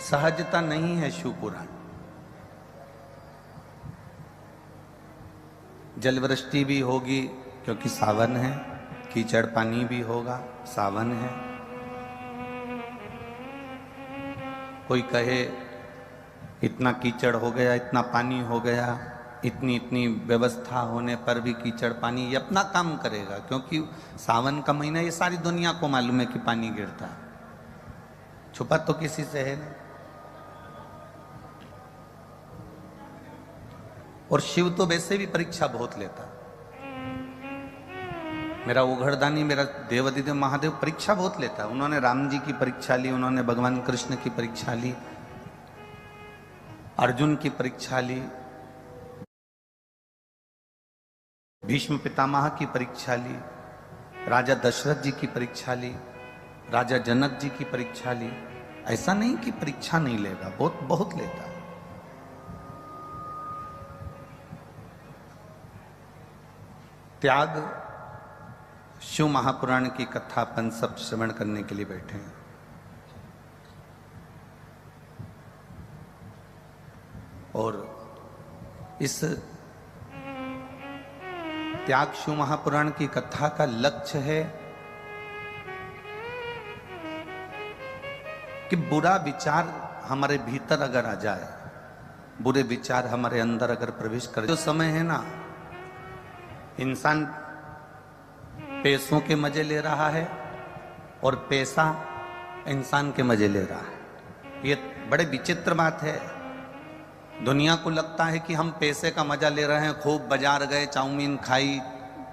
सहजता नहीं है शिव पुराण। जलवृष्टि भी होगी क्योंकि सावन है, कीचड़ पानी भी होगा, सावन है। कोई कहे इतना कीचड़ हो गया, इतना पानी हो गया, इतनी इतनी व्यवस्था होने पर भी कीचड़ पानी ये अपना काम करेगा, क्योंकि सावन का महीना ये सारी दुनिया को मालूम है कि पानी गिरता है, छुपा तो किसी से है नहीं। और शिव तो वैसे भी परीक्षा बहुत लेता। मेरा उघड़दानी, मेरा देवाधिदेव महादेव परीक्षा बहुत लेता है। उन्होंने राम जी की परीक्षा ली, उन्होंने भगवान कृष्ण की परीक्षा ली, अर्जुन की परीक्षा ली, भीष्म पितामह की परीक्षा ली, राजा दशरथ जी की परीक्षा ली, राजा जनक जी की परीक्षा ली। ऐसा नहीं कि परीक्षा नहीं लेगा, बहुत बहुत लेता है। त्याग शिव महापुराण की कथा अपन सब श्रवण करने के लिए बैठे हैं। और इस त्याग शिव महापुराण की कथा का लक्ष्य है कि बुरा विचार हमारे भीतर अगर आ जाए, बुरे विचार हमारे अंदर अगर प्रवेश करे, जो समय है ना, इंसान पैसों के मजे ले रहा है और पैसा इंसान के मजे ले रहा है। ये बड़े विचित्र बात है। दुनिया को लगता है कि हम पैसे का मजा ले रहे हैं, खूब बाजार गए, चाउमीन खाई,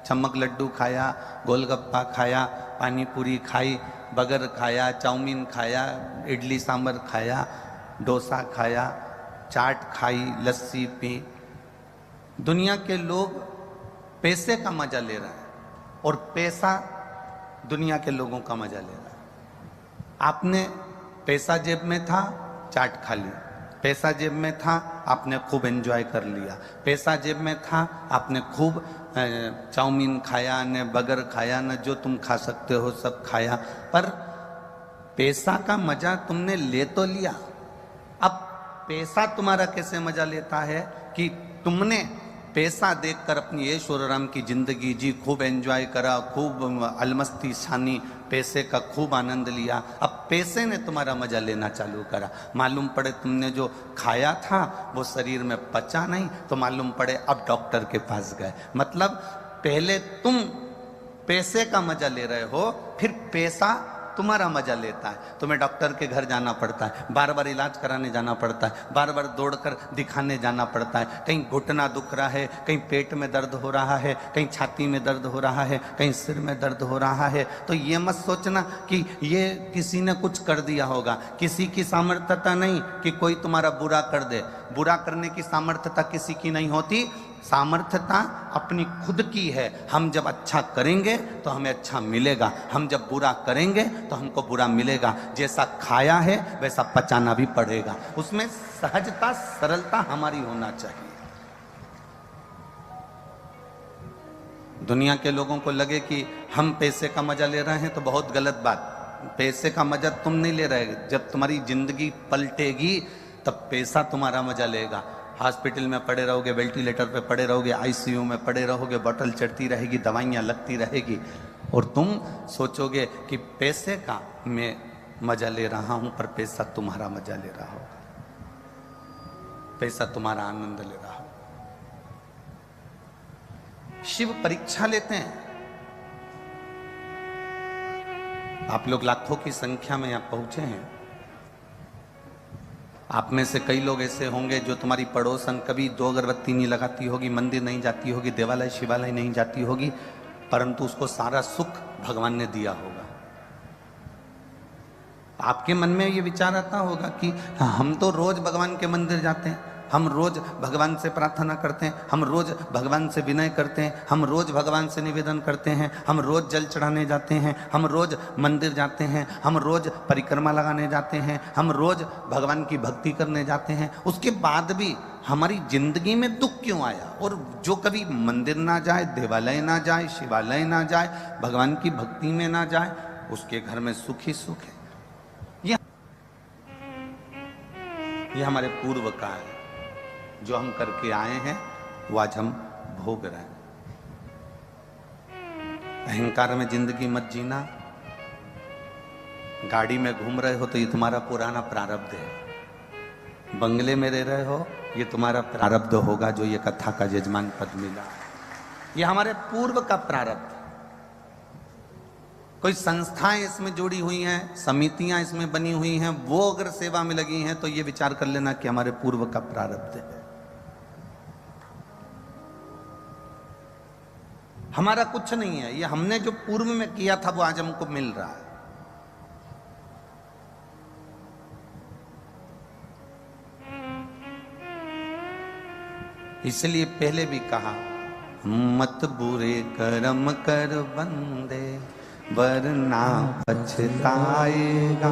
चमक लड्डू खाया, गोलगप्पा खाया, पानी पूरी खाई, बर्गर खाया, चाउमीन खाया, इडली सांभर खाया, डोसा खाया, चाट खाई, लस्सी पी। दुनिया के लोग पैसे का मजा ले रहे हैं और पैसा दुनिया के लोगों का मजा ले रहा है। आपने पैसा जेब में था, चाट खा ली, पैसा जेब में था, आपने खूब एंजॉय कर लिया, पैसा जेब में था, आपने खूब चाउमीन खाया, न बर्गर खाया, न जो तुम खा सकते हो सब खाया। पर पैसा का मजा तुमने ले तो लिया, अब पैसा तुम्हारा कैसे मजा लेता है कि तुमने पैसा देखकर अपनी ऐशो आराम की जिंदगी जी, खूब एंजॉय करा, खूब अलमस्ती छानी, पैसे का खूब आनंद लिया। अब पैसे ने तुम्हारा मजा लेना चालू करा। मालूम पड़े तुमने जो खाया था वो शरीर में पचा नहीं, तो मालूम पड़े अब डॉक्टर के पास गए। मतलब पहले तुम पैसे का मजा ले रहे हो, फिर पैसा तुम्हारा मजा लेता है। तुम्हें डॉक्टर के घर जाना पड़ता है, बार बार इलाज कराने जाना पड़ता है, बार बार दौड़कर दिखाने जाना पड़ता है। कहीं घुटना दुख रहा है, कहीं पेट में दर्द हो रहा है, कहीं छाती में दर्द हो रहा है, कहीं सिर में दर्द हो रहा है। तो ये मत सोचना कि ये किसी ने कुछ कर दिया होगा। किसी की सामर्थ्यता नहीं कि कोई तुम्हारा बुरा कर दे। बुरा करने की सामर्थ्यता किसी की नहीं होती, सामर्थ्यता अपनी खुद की है। हम जब अच्छा करेंगे तो हमें अच्छा मिलेगा, हम जब बुरा करेंगे तो हमको बुरा मिलेगा। जैसा खाया है वैसा पचाना भी पड़ेगा। उसमें सहजता, सरलता हमारी होना चाहिए। दुनिया के लोगों को लगे कि हम पैसे का मजा ले रहे हैं तो बहुत गलत बात। पैसे का मजा तुम नहीं ले रहे, जब तुम्हारी जिंदगी पलटेगी तब पैसा तुम्हारा मजा लेगा। हॉस्पिटल में पड़े रहोगे, वेंटिलेटर पे पड़े रहोगे, आईसीयू में पड़े रहोगे, बोतल चढ़ती रहेगी, दवाइयाँ लगती रहेगी, और तुम सोचोगे कि पैसे का मैं मजा ले रहा हूं, पर पैसा तुम्हारा मजा ले रहा होगा, पैसा तुम्हारा आनंद ले रहा होगा। शिव परीक्षा लेते हैं। आप लोग लाखों की संख्या में यहां पहुंचे हैं। आप में से कई लोग ऐसे होंगे जो तुम्हारी पड़ोसन कभी 2 अगरबत्ती नहीं लगाती होगी, मंदिर नहीं जाती होगी, देवालय शिवालय नहीं जाती होगी, परंतु उसको सारा सुख भगवान ने दिया होगा। आपके मन में ये विचार आता होगा कि हम तो रोज भगवान के मंदिर जाते हैं, हम रोज भगवान से प्रार्थना करते हैं, हम रोज भगवान से विनय करते हैं, हम रोज भगवान से निवेदन करते हैं, हम रोज जल चढ़ाने जाते हैं, हम रोज मंदिर जाते हैं, हम रोज परिक्रमा लगाने जाते हैं, हम रोज भगवान की भक्ति करने जाते हैं। उसके बाद भी हमारी जिंदगी में दुख क्यों आया? और जो कभी मंदिर ना जाए, देवालय ना जाए, शिवालय ना जाए, भगवान की भक्ति में ना जाए, उसके घर में सुख ही सुख है। ये हमारे पूर्व का है, जो हम करके आए हैं वो आज हम भोग रहे हैं। अहंकार में जिंदगी मत जीना। गाड़ी में घूम रहे हो तो ये तुम्हारा पुराना प्रारब्ध है। बंगले में रह रहे हो, ये तुम्हारा प्रारब्ध होगा जो ये कथा का यजमान पद मिला। ये हमारे पूर्व का प्रारब्ध। कोई संस्थाएं इसमें जुड़ी हुई हैं, समितियां इसमें बनी हुई हैं, वो अगर सेवा में लगी हैं तो ये विचार कर लेना कि हमारे पूर्व का प्रारब्ध है। हमारा कुछ नहीं है, ये हमने जो पूर्व में किया था वो आज हमको मिल रहा है। इसलिए पहले भी कहा, मत बुरे कर्म कर बंदे वरना पछताएगा।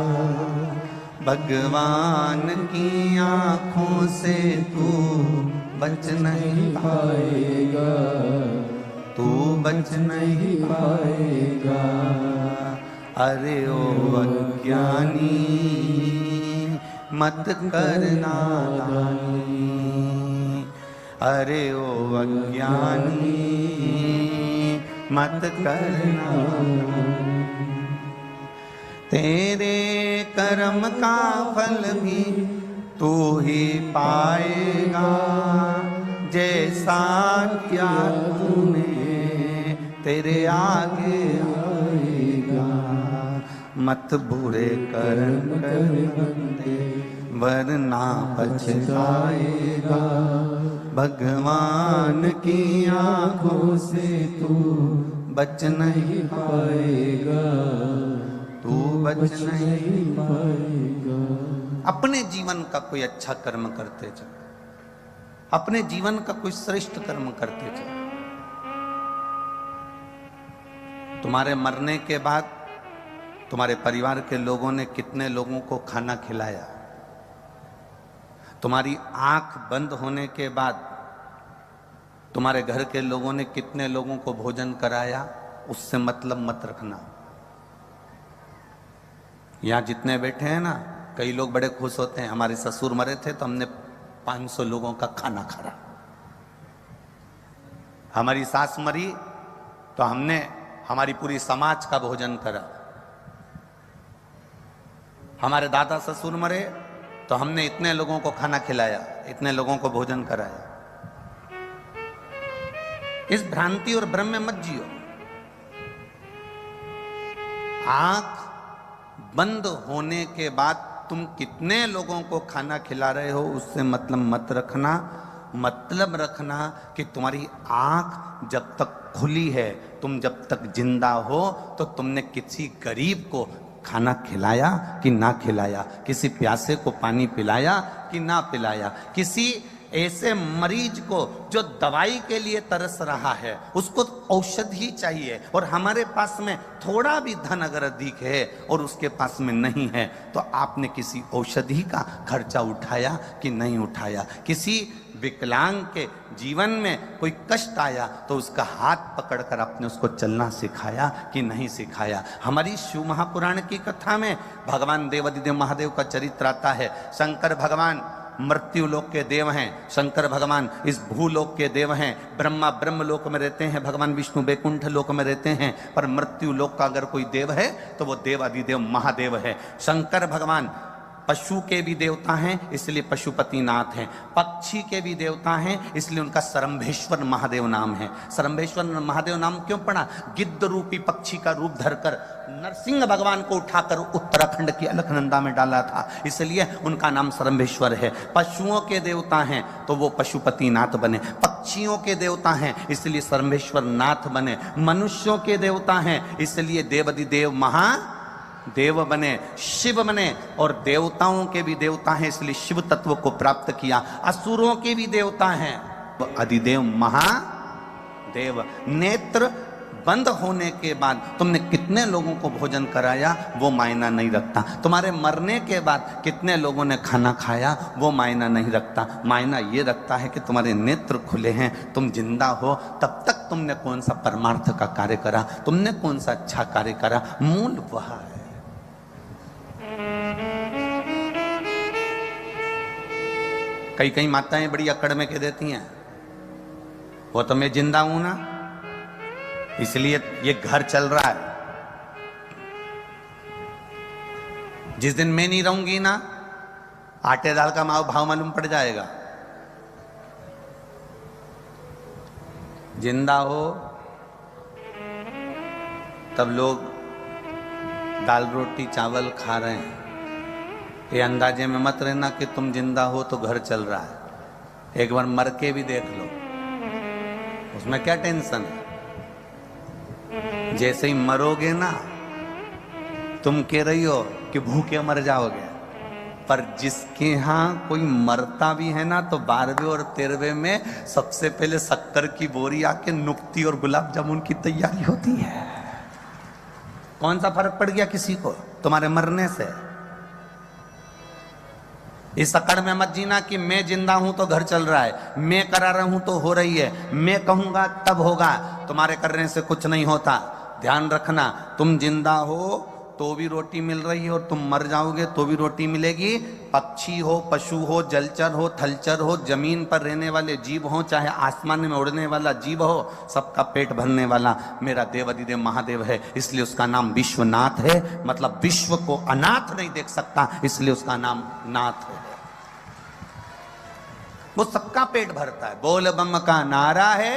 भगवान की आंखों से तू बच नहीं पाएगा, तू बच नहीं पाएगा। अरे ओ अज्ञानी मत करना दानी, अरे ओ अज्ञानी मत करना। तेरे कर्म का फल भी तू ही पाएगा, जैसा क्या तूने तेरे आगे आएगा। मत बुरे कर्म कर बंदे वरना पछताएगा। भगवान की आंखों से तू बच नहीं पाएगा, तू बच नहीं पाएगा। अपने जीवन का कोई अच्छा कर्म करते जाओ, अपने जीवन का कोई श्रेष्ठ कर्म करते जाओ। तुम्हारे मरने के बाद तुम्हारे परिवार के लोगों ने कितने लोगों को खाना खिलाया, तुम्हारी आंख बंद होने के बाद तुम्हारे घर के लोगों ने कितने लोगों को भोजन कराया, उससे मतलब मत रखना। यहां जितने बैठे हैं ना, कई लोग बड़े खुश होते हैं, हमारे ससुर मरे थे तो हमने 500 लोगों का खाना खाया। हमारी सास मरी तो हमने हमारी पूरी समाज का भोजन करा। हमारे दादा ससुर मरे तो हमने इतने लोगों को खाना खिलाया, इतने लोगों को भोजन कराया। इस भ्रांति और भ्रम में मत जियो। आंख बंद होने के बाद तुम कितने लोगों को खाना खिला रहे हो उससे मतलब मत रखना। मतलब रखना कि तुम्हारी आंख जब तक खुली है, तुम जब तक जिंदा हो, तो तुमने किसी गरीब को खाना खिलाया कि ना खिलाया, किसी प्यासे को पानी पिलाया कि ना पिलाया, किसी ऐसे मरीज को जो दवाई के लिए तरस रहा है उसको औषधि चाहिए, और हमारे पास में थोड़ा भी धन अगर अधिक है और उसके पास में नहीं है, तो आपने किसी औषधि का खर्चा उठाया कि नहीं उठाया। किसी विकलांग के जीवन में कोई कष्ट आया तो उसका हाथ पकड़कर आपने उसको चलना सिखाया कि नहीं सिखाया। हमारी शिव महापुराण की कथा में भगवान देवाधिदेव महादेव का चरित्र आता है। शंकर भगवान मृत्यु लोक के देव हैं, शंकर भगवान इस भूलोक के देव हैं, ब्रह्मा ब्रह्म लोक में रहते हैं, भगवान विष्णु बैकुंठ लोक में रहते हैं, पर मृत्यु लोक का अगर कोई देव है तो वो देवाधिदेव महादेव है। शंकर भगवान पशु के भी देवता हैं, इसलिए पशुपतिनाथ हैं। पक्षी के भी देवता हैं, इसलिए उनका सरम्भेश्वर महादेव नाम है। सरम्भेश्वर महादेव नाम क्यों पड़ा? गिद्ध रूपी पक्षी का रूप धरकर नरसिंह भगवान को उठाकर उत्तराखंड की अलकनंदा में डाला था, इसलिए उनका नाम सरम्भेश्वर है। पशुओं के देवता हैं तो वो पशुपतिनाथ बने, पक्षियों के देवता हैं इसलिए सरम्भेश्वर नाथ बने, मनुष्यों के देवता हैं इसलिए देवाधिदेव महादेव बने, शिव बने, और देवताओं के भी देवता हैं इसलिए शिव तत्व को प्राप्त किया। असुरों के भी देवता हैं तो अधिदेव महादेव। नेत्र बंद होने के बाद तुमने कितने लोगों को भोजन कराया वो मायना नहीं रखता। तुम्हारे मरने के बाद कितने लोगों ने खाना खाया वो मायना नहीं रखता। मायना ये रखता है कि तुम्हारे नेत्र खुले हैं, तुम जिंदा हो, तब तक तुमने कौन सा परमार्थ का कार्य करा, तुमने कौन सा अच्छा कार्य करा, मूल वह है। कई कई माताएं बड़ी अकड़ में कह देती हैं, वो तो मैं जिंदा हूं ना, इसलिए ये घर चल रहा है। जिस दिन मैं नहीं रहूंगी ना, आटे दाल का भाव मालूम पड़ जाएगा। जिंदा हो तब लोग दाल रोटी चावल खा रहे हैं, ये अंदाजे में मत रहना कि तुम जिंदा हो तो घर चल रहा है। एक बार मर के भी देख लो, उसमें क्या टेंशन है। जैसे ही मरोगे ना, तुम कह रही हो कि भूखे मर जाओगे, पर जिसके यहाँ कोई मरता भी है ना, तो 12वें और 13वें में सबसे पहले शक्कर की बोरी आके नुक्ती और गुलाब जामुन की तैयारी होती है। कौन सा फर्क पड़ गया किसी को तुम्हारे मरने से? इस अकड़ में मत जीना कि मैं जिंदा हूं तो घर चल रहा है, मैं करा रहा हूं तो हो रही है, मैं कहूंगा तब होगा। तुम्हारे करने से कुछ नहीं होता। ध्यान रखना, तुम जिंदा हो तो भी रोटी मिल रही है और तुम मर जाओगे तो भी रोटी मिलेगी। पक्षी हो, पशु हो, जलचर हो, थलचर हो, जमीन पर रहने वाले जीव हो, चाहे आसमान में उड़ने वाला जीव हो, सबका पेट भरने वाला मेरा देव अधिदेव महादेव है। इसलिए उसका नाम विश्वनाथ है। मतलब विश्व को अनाथ नहीं देख सकता, इसलिए उसका नाम नाथ है। वो सबका पेट भरता है। बोल बम का नारा है।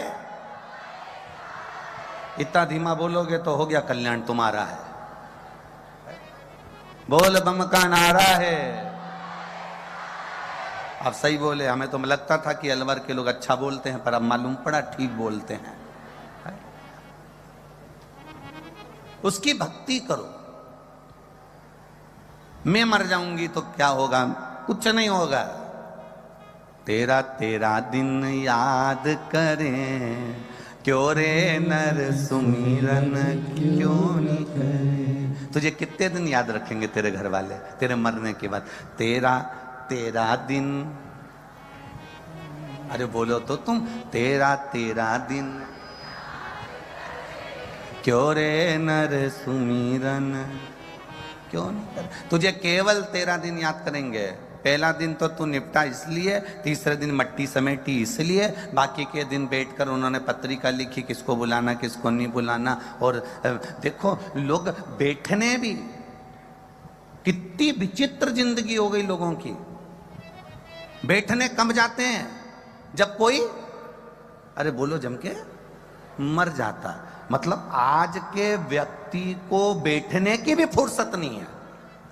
इतना धीमा बोलोगे तो हो गया कल्याण तुम्हारा है। बोल बम का नारा है। आप सही बोले। हमें तो लगता था कि अलवर के लोग अच्छा बोलते हैं, पर अब मालूम पड़ा ठीक बोलते हैं। उसकी भक्ति करो। मैं मर जाऊंगी तो क्या होगा? कुछ नहीं होगा। तेरा तेरा दिन याद करें, क्यों रे नर सुमिरन क्यों नहीं करे। तुझे कितने दिन याद रखेंगे तेरे घर वाले तेरे मरने के बाद? तेरा तेरा दिन। अरे बोलो तो तुम, तेरा तेरा दिन क्यों रे नर सुमिरन क्यों नहीं करे। तुझे केवल 13 दिन याद करेंगे। पहला दिन तो तू निपटा इसलिए, तीसरे दिन मट्टी समेटी इसलिए, बाकी के दिन बैठकर उन्होंने पत्रिका लिखी किसको बुलाना किसको नहीं बुलाना। और देखो लोग बैठने भी, कितनी विचित्र जिंदगी हो गई लोगों की। बैठने कम जाते हैं जब कोई, अरे बोलो जम के, मर जाता। मतलब आज के व्यक्ति को बैठने की भी फुर्सत नहीं है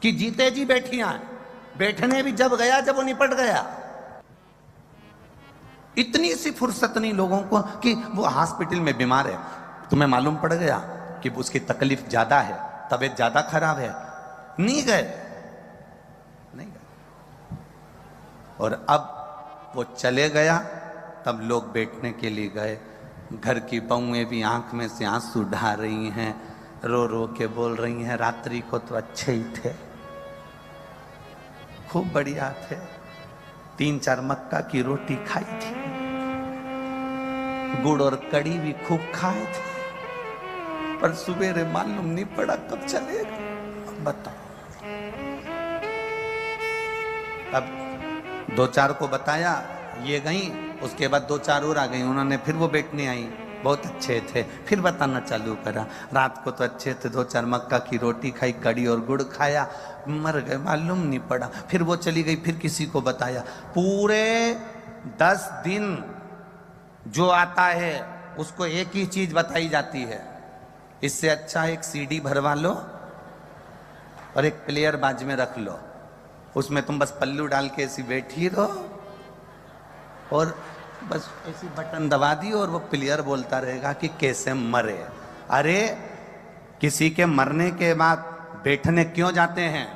कि जीते जी बैठिया है। बैठने भी जब गया जब वो निपट गया। इतनी सी फुर्सत नहीं लोगों को कि वो हॉस्पिटल में बीमार है, तुम्हें मालूम पड़ गया कि उसकी तकलीफ ज्यादा है, तबीयत ज्यादा खराब है, नहीं गए। और अब वो चले गया, तब लोग बैठने के लिए गए। घर की बहुएं भी आंख में से आंसू ढा रही हैं, रो रो के बोल रही हैं, रात्रि को तो अच्छे ही थे, खूब बढ़िया थे, 3-4 मक्का की रोटी खाई थी, गुड़ और कड़ी भी खूब खाए थे, पर सुबेरे मालूम नहीं पड़ा कब चलेगा। बताओ। अब 2-4 को बताया, ये गई, उसके बाद 2-4 और आ गई, उन्होंने फिर वो बैठने आई, बहुत अच्छे थे, फिर बताना चालू करा, रात को तो अच्छे थे, 2-4 मक्का की रोटी खाई, कड़ी और गुड़ खाया, मर गए, मालूम नहीं पड़ा। फिर वो चली गई, फिर किसी को बताया। पूरे 10 दिन जो आता है उसको एक ही चीज बताई जाती है, इससे अच्छा एक सीडी भरवा लो और एक प्लेयर बाज में रख लो, उसमें तुम बस पल्लू डाल के ऐसी बैठी रहो और बस ऐसी बटन दबा दी और वो प्लेयर बोलता रहेगा कि कैसे मरे। अरे किसी के मरने के बाद बैठने क्यों जाते हैं?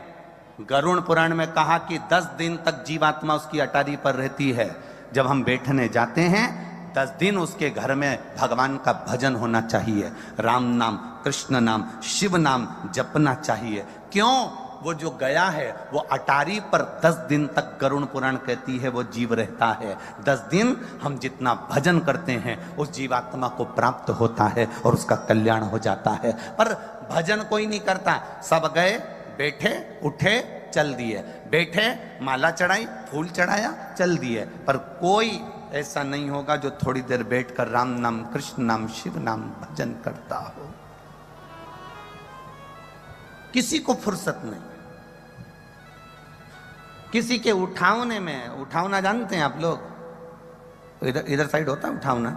गरुड़ पुराण में कहा कि 10 दिन तक जीवात्मा उसकी अटारी पर रहती है। जब हम बैठने जाते हैं 10 दिन उसके घर में भगवान का भजन होना चाहिए, राम नाम, कृष्ण नाम, शिव नाम जपना चाहिए। क्यों? वो जो गया है वो अटारी पर 10 दिन तक, गरुड़ पुराण कहती है, वो जीव रहता है। 10 दिन हम जितना भजन करते हैं उस जीवात्मा को प्राप्त होता है और उसका कल्याण हो जाता है। पर भजन कोई नहीं करता, सब गए, बैठे, उठे, चल दिए, बैठे माला चढ़ाई, फूल चढ़ाया, चल दिए। पर कोई ऐसा नहीं होगा जो थोड़ी देर बैठकर राम नाम, कृष्ण नाम, शिव नाम भजन करता हो। किसी को फुर्सत नहीं। किसी के उठावने में, उठावना जानते हैं आप लोग, इधर इधर साइड होता है उठावना,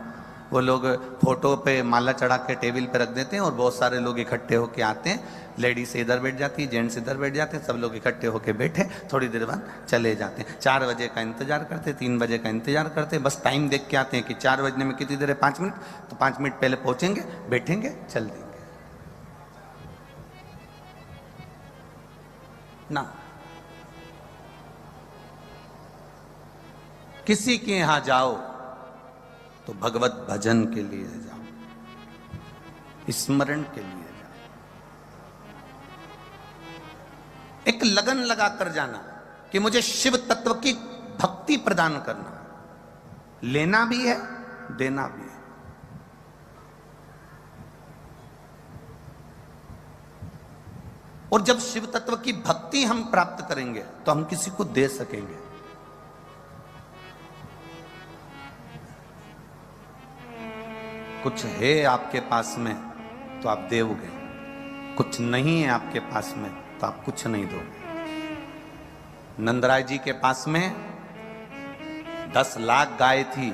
वो लोग फोटो पे माला चढ़ा के टेबल पे रख देते हैं और बहुत सारे लोग इकट्ठे होके आते हैं। लेडीज इधर बैठ जाती है, जेंट्स इधर बैठ जाते हैं, सब लोग इकट्ठे होके बैठे, थोड़ी देर बाद चले जाते हैं। 4 बजे का इंतजार करते, 3 बजे का इंतजार करते, बस टाइम देख के आते हैं कि 4 बजने में कितनी देर है, 5 मिनट, तो 5 मिनट पहले पहुंचेंगे, बैठेंगे, चल देंगे ना। किसी के यहां जाओ तो भगवत भजन के लिए जाओ, स्मरण के लिए जाओ, एक लगन लगाकर जाना कि मुझे शिव तत्व की भक्ति प्रदान करना, लेना भी है, देना भी है। और जब शिव तत्व की भक्ति हम प्राप्त करेंगे तो हम किसी को दे सकेंगे। कुछ है आपके पास में तो आप दोगे, कुछ नहीं है आपके पास में तो आप कुछ नहीं दोगे। नंदराय जी के पास में 10 लाख गाय थी,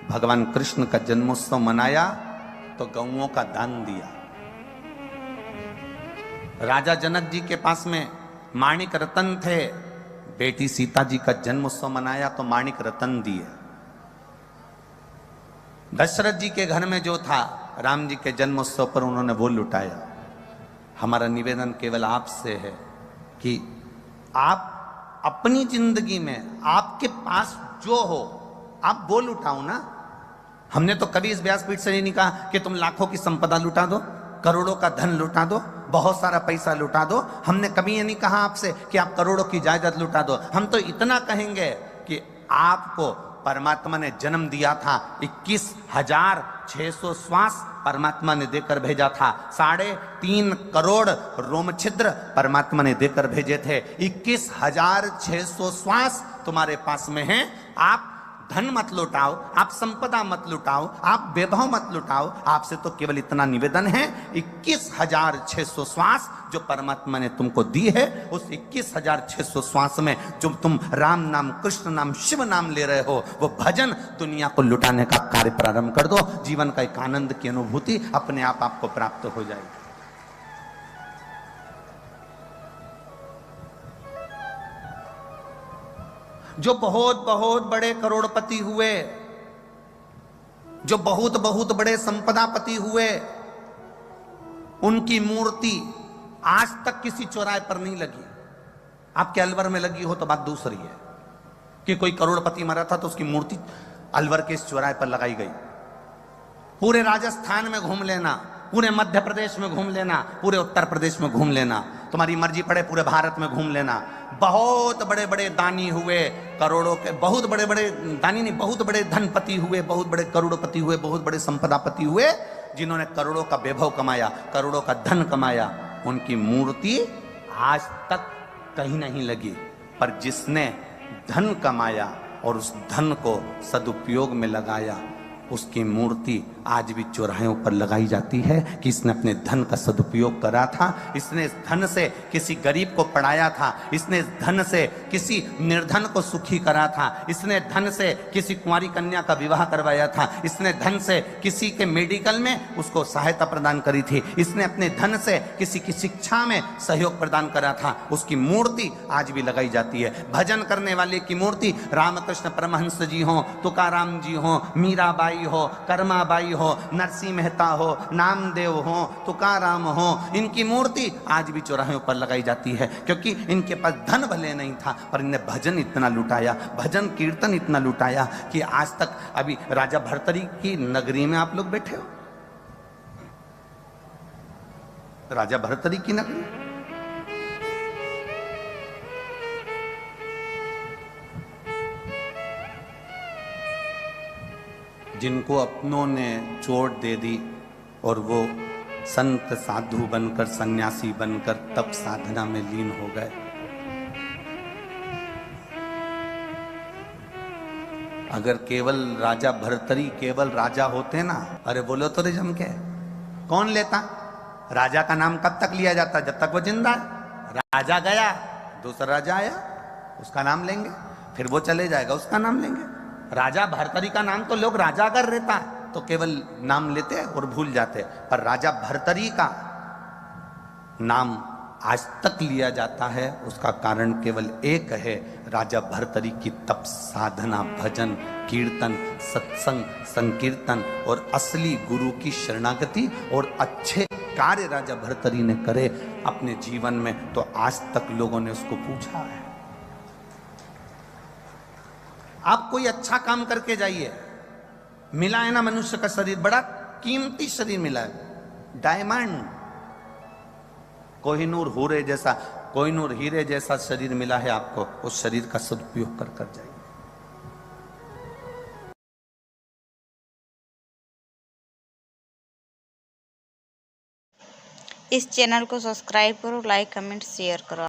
भगवान कृष्ण का जन्मोत्सव मनाया तो गौओं का दान दिया। राजा जनक जी के पास में माणिक रतन थे, बेटी सीता जी का जन्मोत्सव मनाया तो माणिक रतन दिए। दशरथ जी के घर में जो था, राम जी के जन्मोत्सव पर उन्होंने वो लुटाया। हमारा निवेदन केवल आपसे है कि आप अपनी जिंदगी में आपके पास जो हो आप वो लुटाओ ना। हमने तो कभी इस व्यासपीठ से नहीं कहा कि तुम लाखों की संपदा लुटा दो, करोड़ों का धन लुटा दो, बहुत सारा पैसा लुटा दो। हमने कभी ये नहीं कहा आपसे कि आप करोड़ों की जायदाद लुटा दो। हम तो इतना कहेंगे कि आपको परमात्मा ने जन्म दिया था, 21,600 श्वास परमात्मा ने देकर भेजा था, 3.5 करोड़ रोम छिद्र परमात्मा ने देकर भेजे थे। 21,600 श्वास तुम्हारे पास में हैं। आप धन मत लुटाओ, आप संपदा मत लुटाओ, आप वैभव मत लुटाओ। आपसे तो केवल इतना निवेदन है, 21,600 श्वास जो परमात्मा ने तुमको दी है, उस 21,600 श्वास में जो तुम राम नाम, कृष्ण नाम, शिव नाम ले रहे हो, वो भजन दुनिया को लुटाने का कार्य प्रारंभ कर दो। जीवन का एक आनंद की अनुभूति अपने आप आपको प्राप्त हो जाएगी। जो बहुत बहुत बड़े करोड़पति हुए, जो बहुत बहुत बड़े संपदापति हुए, उनकी मूर्ति आज तक किसी चौराहे पर नहीं लगी। आपके अलवर में लगी हो तो बात दूसरी है कि कोई करोड़पति मरा था तो उसकी मूर्ति अलवर के इस चौराहे पर लगाई गई। पूरे राजस्थान में घूम लेना, पूरे मध्य प्रदेश में घूम लेना, पूरे उत्तर प्रदेश में घूम लेना, तुम्हारी मर्जी पड़े पूरे भारत में घूम लेना। बहुत बड़े बड़े दानी हुए, करोड़ों के, बहुत बड़े बड़े दानी नहीं, बहुत बड़े धनपति हुए, बहुत बड़े करोड़पति हुए, बहुत बड़े संपदापति हुए, जिन्होंने करोड़ों का वैभव कमाया, करोड़ों का धन कमाया, उनकी मूर्ति आज तक कहीं नहीं लगी। पर जिसने धन कमाया और उस धन को सदुपयोग में लगाया, उसकी मूर्ति आज भी चौराहों पर लगाई जाती है कि इसने अपने धन का सदुपयोग करा था, इसने इस धन से किसी गरीब को पढ़ाया था, इसने इस धन से किसी निर्धन को सुखी करा था, इसने धन से किसी कुंवारी कन्या का विवाह करवाया था, इसने धन से किसी के मेडिकल में उसको सहायता प्रदान करी थी, इसने अपने धन से किसी की शिक्षा में सहयोग प्रदान करा था। उसकी मूर्ति आज भी लगाई जाती है। भजन करने वाले की मूर्ति रामकृष्ण परमहंस जी हो, तुकाराम जी हो, मीराबाई हो, कर्माबाई हो, नरसिंह मेहता हो, नामदेव हो, तुकाराम हो, इनकी मूर्ति आज भी चौराहों पर लगाई जाती है, क्योंकि इनके पास धन भले नहीं था पर इन्हें भजन इतना लुटाया, भजन कीर्तन इतना लुटाया कि आज तक अभी राजा भर्तरी की नगरी में आप लोग बैठे हो, राजा भर्तरी की नगरी, जिनको अपनों ने चोट दे दी और वो संत साधु बनकर, सन्यासी बनकर तप साधना में लीन हो गए। अगर केवल राजा भर्तरी केवल राजा होते ना, अरे बोलो तो रिजम के कौन लेता? राजा का नाम कब तक लिया जाता? जब तक वो जिंदा है। राजा गया, दूसरा राजा आया, उसका नाम लेंगे, फिर वो चले जाएगा, उसका नाम लेंगे। राजा भर्तरी का नाम तो लोग राजा अगर रहता तो केवल नाम लेते और भूल जाते, पर राजा भर्तरी का नाम आज तक लिया जाता है। उसका कारण केवल एक है, राजा भर्तरी की तप साधना, भजन कीर्तन, सत्संग, संकीर्तन और असली गुरु की शरणागति और अच्छे कार्य राजा भर्तरी ने करे अपने जीवन में, तो आज तक लोगों ने उसको पूछा है। आप कोई अच्छा काम करके जाइए, मिला है ना मनुष्य का शरीर, बड़ा कीमती शरीर मिला है, डायमंड, कोहिनूर हीरे जैसा, कोहिनूर हीरे जैसा शरीर मिला है आपको। उस शरीर का सदुपयोग कर जाइए। इस चैनल को सब्सक्राइब करो, लाइक कमेंट शेयर करो।